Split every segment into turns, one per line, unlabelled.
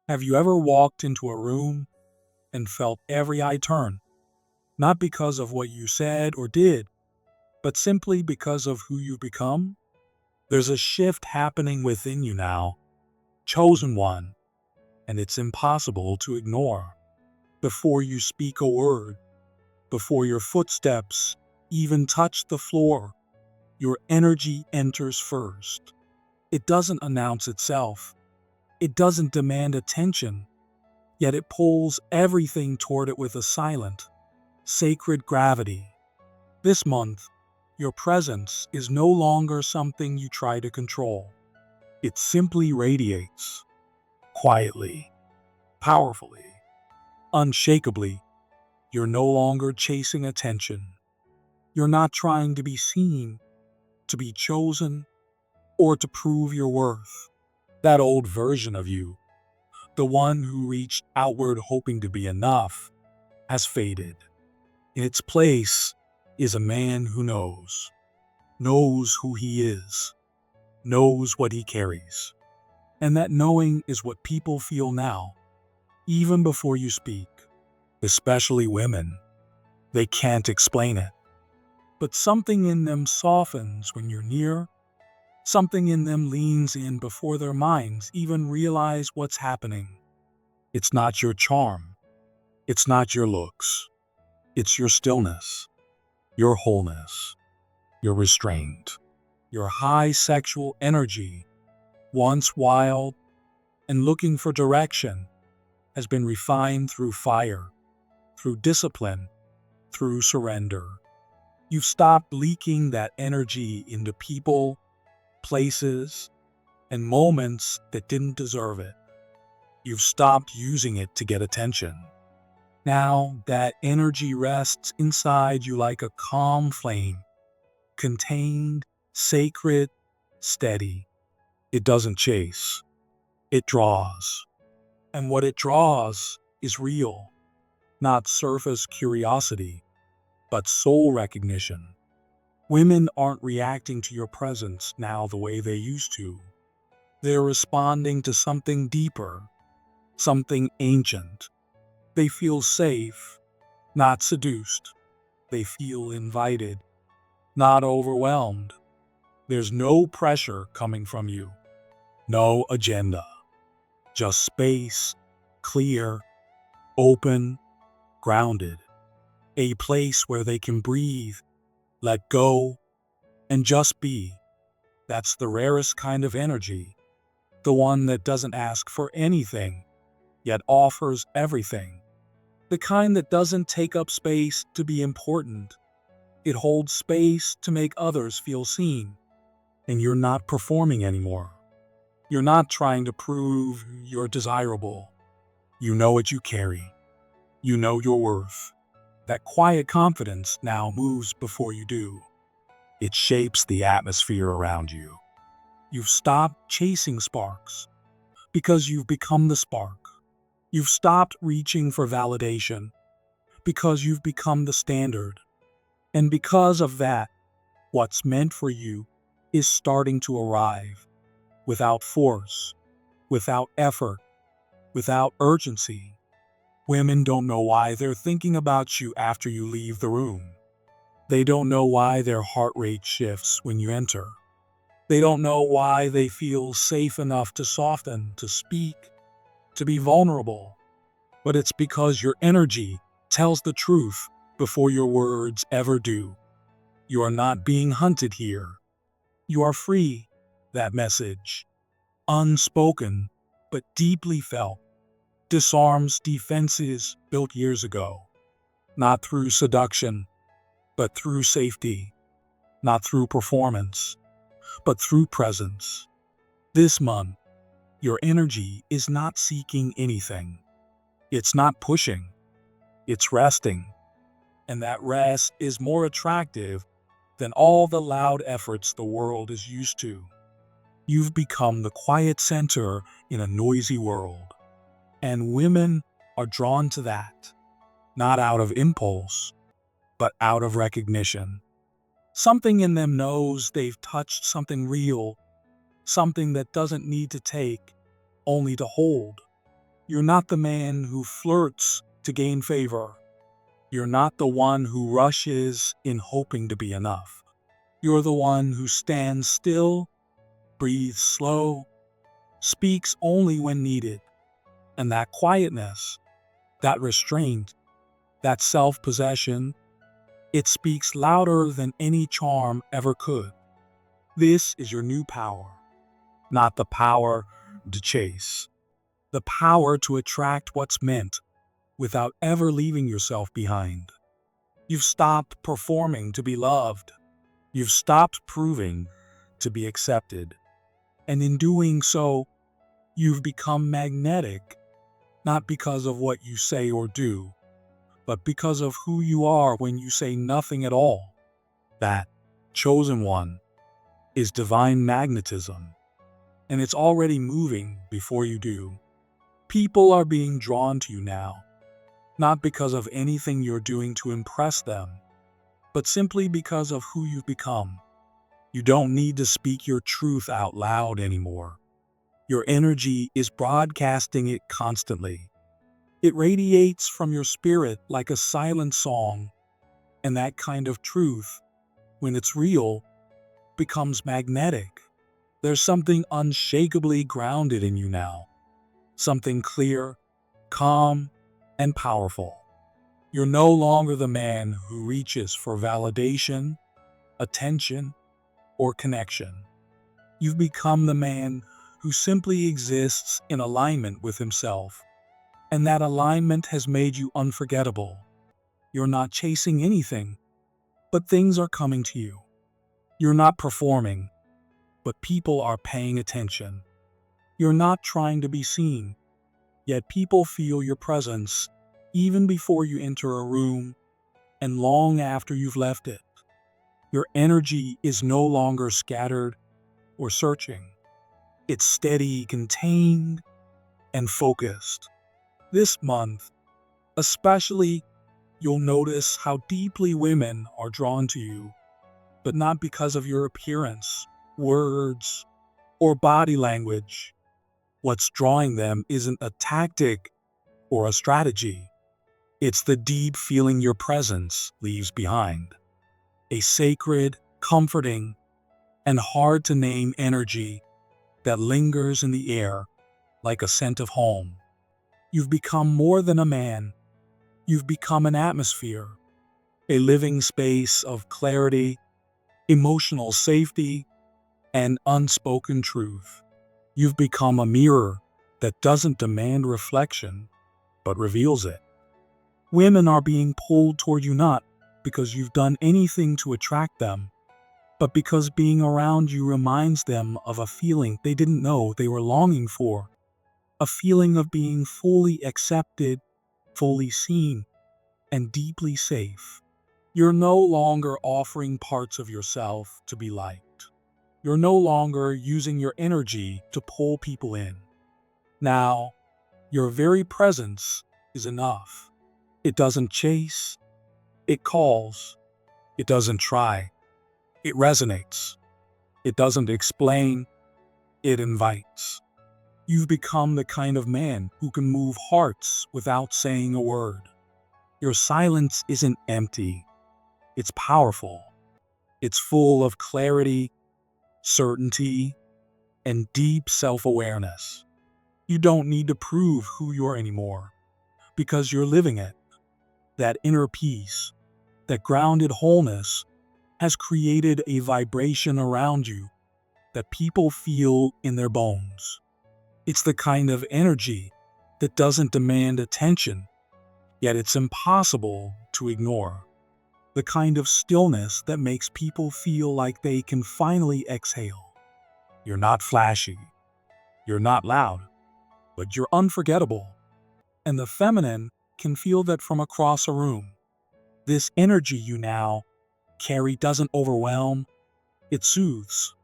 Have you ever walked into a room and felt every eye turn, not because of what you said or did, but simply because of who you've become? There's a shift happening within you now, chosen one, and it's impossible to ignore. Before you speak a word, before your footsteps even touch the floor, your energy enters first. It doesn't announce itself. It doesn't demand attention, yet it pulls everything toward it with a silent, sacred gravity. This month, your presence is no longer something you try to control. It simply radiates, quietly, powerfully, unshakably. You're no longer chasing attention. You're not trying to be seen, to be chosen, or to prove your worth. That old version of you, the one who reached outward hoping to be enough, has faded. In its place is a man who knows who he is, knows what he carries. And that knowing is what people feel now, even before you speak, especially women. They can't explain it, but something in them softens when you're near. Something in them leans in before their minds even realize what's happening. It's not your charm. It's not your looks. It's your stillness, your wholeness, your restraint. Your high sexual energy, once wild and looking for direction, has been refined through fire, through discipline, through surrender. You've stopped leaking that energy into people, places, and moments that didn't deserve it. You've stopped using it to get attention. Now that energy rests inside you like a calm flame, contained, sacred, steady. It doesn't chase. It draws. And what it draws is real, not surface curiosity, but soul recognition. Women aren't reacting to your presence now the way they used to. They're responding to something deeper, something ancient. They feel safe, not seduced. They feel invited, not overwhelmed. There's no pressure coming from you, no agenda, just space, clear, open, grounded. A place where they can breathe, let go, and just be. That's the rarest kind of energy, the one that doesn't ask for anything, yet offers everything. The kind that doesn't take up space to be important. It holds space to make others feel seen. And you're not performing anymore. You're not trying to prove you're desirable. You know what you carry. You know your worth. That quiet confidence now moves before you do. It shapes the atmosphere around you. You've stopped chasing sparks because you've become the spark. You've stopped reaching for validation because you've become the standard. And because of that, what's meant for you is starting to arrive, without force, without effort, without urgency. Women don't know why they're thinking about you after you leave the room. They don't know why their heart rate shifts when you enter. They don't know why they feel safe enough to soften, to speak, to be vulnerable. But it's because your energy tells the truth before your words ever do. You are not being hunted here. You are free. That message, unspoken but deeply felt, disarms defenses built years ago. Not through seduction, but through safety. Not through performance, but through presence. This month, your energy is not seeking anything. It's not pushing. It's resting. And that rest is more attractive than all the loud efforts the world is used to. You've become the quiet center in a noisy world. And women are drawn to that, not out of impulse, but out of recognition. Something in them knows they've touched something real, something that doesn't need to take, only to hold. You're not the man who flirts to gain favor. You're not the one who rushes in hoping to be enough. You're the one who stands still, breathes slow, speaks only when needed. And that quietness, that restraint, that self-possession, it speaks louder than any charm ever could. This is your new power, not the power to chase, the power to attract what's meant without ever leaving yourself behind. You've stopped performing to be loved. You've stopped proving to be accepted. And in doing so, you've become magnetic, not because of what you say or do, but because of who you are when you say nothing at all. That chosen one is divine magnetism, and it's already moving before you do. People are being drawn to you now, not because of anything you're doing to impress them, but simply because of who you've become. You don't need to speak your truth out loud anymore. Your energy is broadcasting it constantly. It radiates from your spirit like a silent song, and that kind of truth, when it's real, becomes magnetic. There's something unshakably grounded in you now, something clear, calm, and powerful. You're no longer the man who reaches for validation, attention, or connection. You've become the man who simply exists in alignment with himself, and that alignment has made you unforgettable. You're not chasing anything, but things are coming to you. You're not performing, but people are paying attention. You're not trying to be seen, yet people feel your presence even before you enter a room and long after you've left it. Your energy is no longer scattered or searching. It's steady, contained, and focused. This month, especially, you'll notice how deeply women are drawn to you, but not because of your appearance, words, or body language. What's drawing them isn't a tactic or a strategy. It's the deep feeling your presence leaves behind. A sacred, comforting, and hard-to-name energy that lingers in the air like a scent of home. You've become more than a man. You've become an atmosphere, a living space of clarity, emotional safety, and unspoken truth. You've become a mirror that doesn't demand reflection, but reveals it. Women are being pulled toward you not because you've done anything to attract them, but because being around you reminds them of a feeling they didn't know they were longing for. A feeling of being fully accepted, fully seen, and deeply safe. You're no longer offering parts of yourself to be liked. You're no longer using your energy to pull people in. Now, your very presence is enough. It doesn't chase, it calls. It doesn't try, it resonates. It doesn't explain, it invites. You've become the kind of man who can move hearts without saying a word. Your silence isn't empty, it's powerful. It's full of clarity, certainty, and deep self-awareness. You don't need to prove who you are anymore, because you're living it. That inner peace, that grounded wholeness, has created a vibration around you that people feel in their bones. It's the kind of energy that doesn't demand attention, yet it's impossible to ignore. The kind of stillness that makes people feel like they can finally exhale. You're not flashy, you're not loud, but you're unforgettable. And the feminine can feel that from across a room. This energy you now carry doesn't overwhelm, it soothes.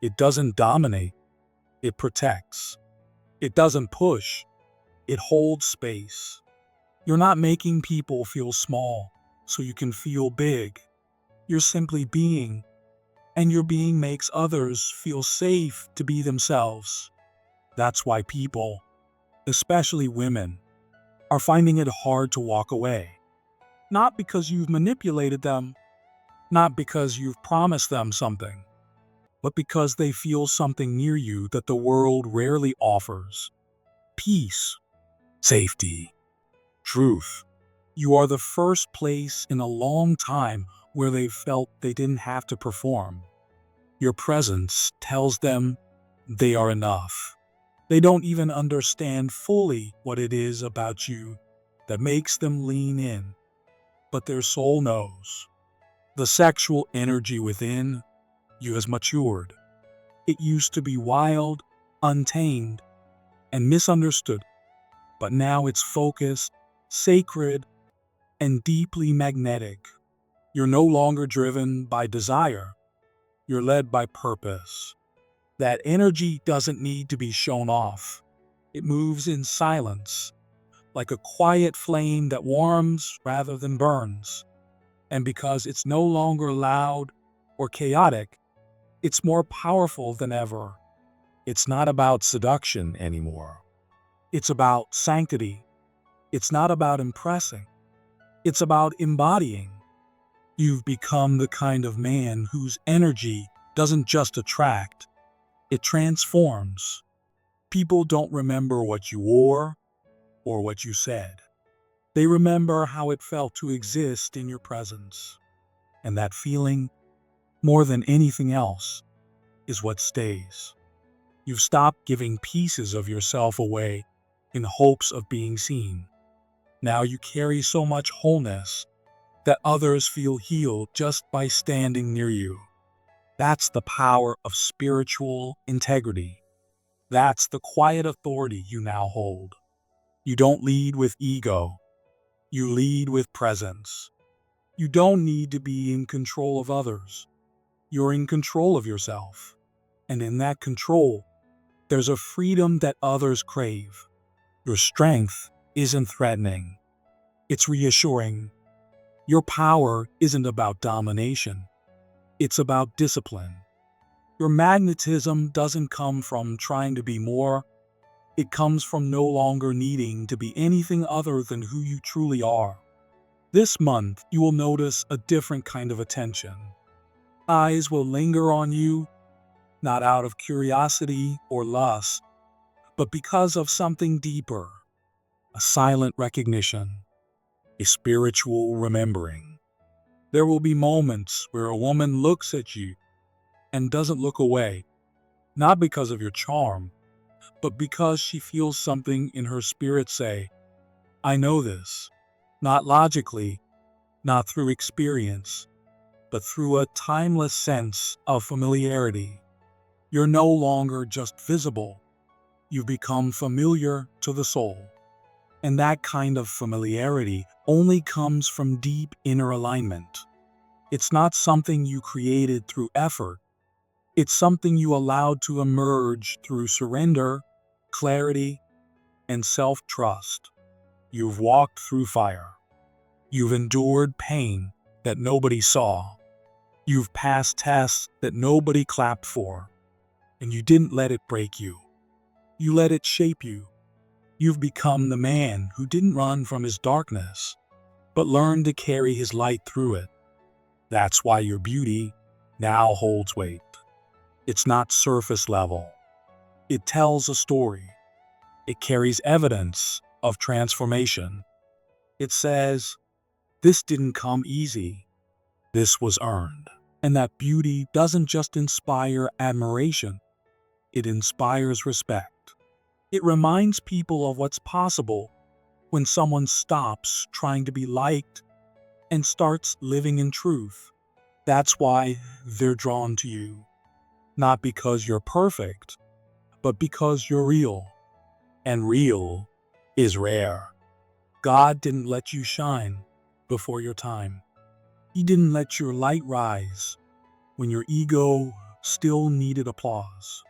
It doesn't dominate, it protects. It doesn't push, it holds space. You're not making people feel small so you can feel big. You're simply being, and your being makes others feel safe to be themselves. That's why people, especially women, are finding it hard to walk away. Not because you've manipulated them, not because you've promised them something, but because they feel something near you that the world rarely offers. Peace, safety, truth. You are the first place in a long time where they felt they didn't have to perform. Your presence tells them they are enough. They don't even understand fully what it is about you that makes them lean in, but their soul knows. The sexual energy within you has matured. It used to be wild, untamed, and misunderstood, but now it's focused, sacred, and deeply magnetic. You're no longer driven by desire. You're led by purpose. That energy doesn't need to be shown off. It moves in silence, like a quiet flame that warms rather than burns. And because it's no longer loud or chaotic, it's more powerful than ever. It's not about seduction anymore. It's about sanctity. It's not about impressing. It's about embodying. You've become the kind of man whose energy doesn't just attract, it transforms. People don't remember what you wore or what you said. They remember how it felt to exist in your presence. And that feeling, more than anything else, is what stays. You've stopped giving pieces of yourself away in hopes of being seen. Now you carry so much wholeness that others feel healed just by standing near you. That's the power of spiritual integrity. That's the quiet authority you now hold. You don't lead with ego. You lead with presence. You don't need to be in control of others. You're in control of yourself. And in that control, there's a freedom that others crave. Your strength isn't threatening. It's reassuring. Your power isn't about domination. It's about discipline. Your magnetism doesn't come from trying to be more. It comes from no longer needing to be anything other than who you truly are. This month, you will notice a different kind of attention. Eyes will linger on you, not out of curiosity or lust, but because of something deeper, a silent recognition, a spiritual remembering. There will be moments where a woman looks at you and doesn't look away, not because of your charm, but because she feels something in her spirit say, I know this, not logically, not through experience, but through a timeless sense of familiarity. You're no longer just visible. You've become familiar to the soul. And that kind of familiarity only comes from deep inner alignment. It's not something you created through effort. It's something you allowed to emerge through surrender, clarity, and self-trust. You've walked through fire. You've endured pain that nobody saw. You've passed tests that nobody clapped for. And you didn't let it break you. You let it shape you. You've become the man who didn't run from his darkness, but learned to carry his light through it. That's why your beauty now holds weight. It's not surface level. It tells a story. It carries evidence of transformation. It says, this didn't come easy. This was earned. And that beauty doesn't just inspire admiration. It inspires respect. It reminds people of what's possible when someone stops trying to be liked and starts living in truth. That's why they're drawn to you. Not because you're perfect, but because you're real. And real is rare. God didn't let you shine before your time. He didn't let your light rise when your ego still needed applause.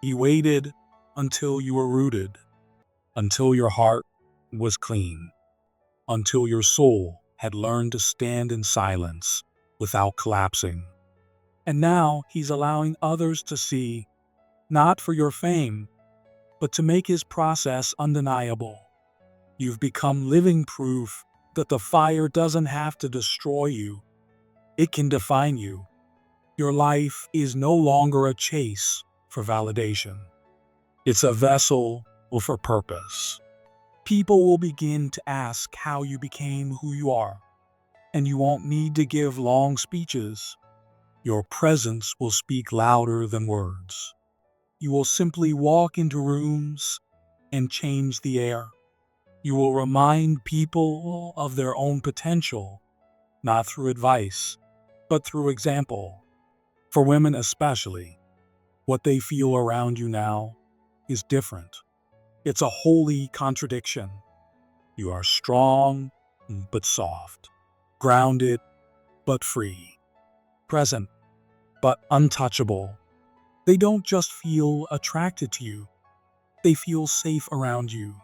He waited until you were rooted, until your heart was clean, until your soul had learned to stand in silence without collapsing. And now he's allowing others to see, not for your fame, but to make his process undeniable. You've become living proof that the fire doesn't have to destroy you. It can define you. Your life is no longer a chase for validation. It's a vessel for purpose. People will begin to ask how you became who you are, and you won't need to give long speeches. Your presence will speak louder than words. You will simply walk into rooms and change the air. You will remind people of their own potential, not through advice, but through example. For women especially, what they feel around you now is different. It's a holy contradiction. You are strong but soft, grounded but free, present but untouchable. They don't just feel attracted to you, they feel safe around you.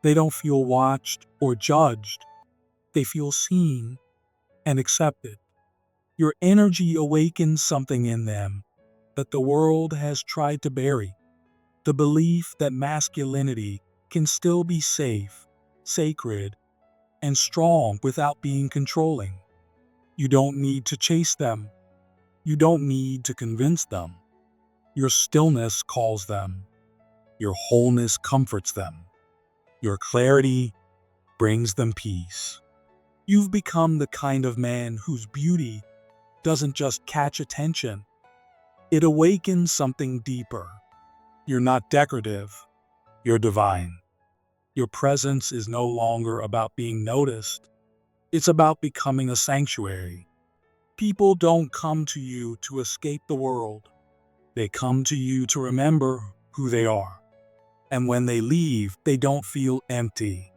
They don't feel watched or judged, they feel seen and accepted. Your energy awakens something in them that the world has tried to bury. The belief that masculinity can still be safe, sacred, and strong without being controlling. You don't need to chase them. You don't need to convince them. Your stillness calls them. Your wholeness comforts them. Your clarity brings them peace. You've become the kind of man whose beauty doesn't just catch attention, it awakens something deeper. You're not decorative, you're divine. Your presence is no longer about being noticed, it's about becoming a sanctuary. People don't come to you to escape the world, they come to you to remember who they are. And when they leave, they don't feel empty,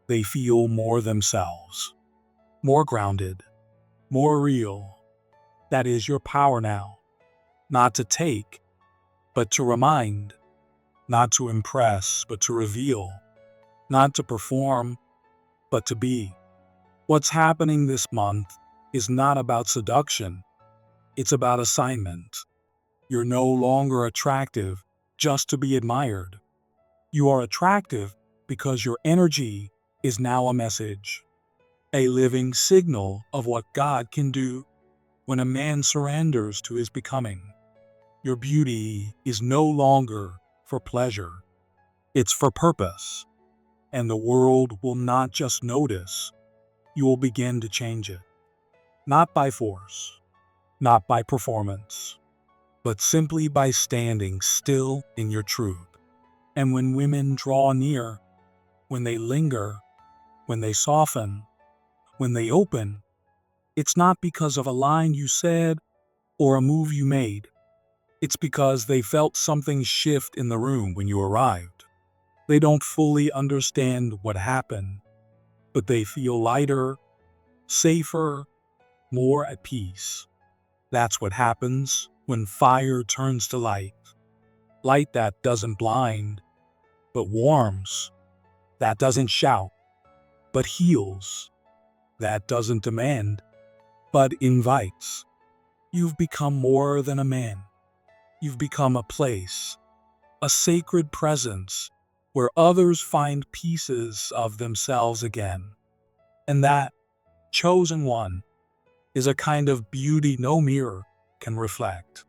they feel more themselves, more grounded, more real. That is your power now. Not to take, but to remind. Not to impress, but to reveal. Not to perform, but to be. What's happening this month is not about seduction. It's about assignment. You're no longer attractive just to be admired. You are attractive because your energy is now a message, a living signal of what God can do when a man surrenders to his becoming. Your beauty is no longer for pleasure, it's for purpose. And the world will not just notice, you will begin to change it. Not by force, not by performance, but simply by standing still in your truth. And when women draw near, when they linger, when they soften, when they open, it's not because of a line you said or a move you made. It's because they felt something shift in the room when you arrived. They don't fully understand what happened, but they feel lighter, safer, more at peace. That's what happens when fire turns to light. Light that doesn't blind, but warms. That doesn't shout, but heals. That doesn't demand, but invites. You've become more than a man. You've become a place, a sacred presence where others find pieces of themselves again. And that chosen one is a kind of beauty no mirror can reflect.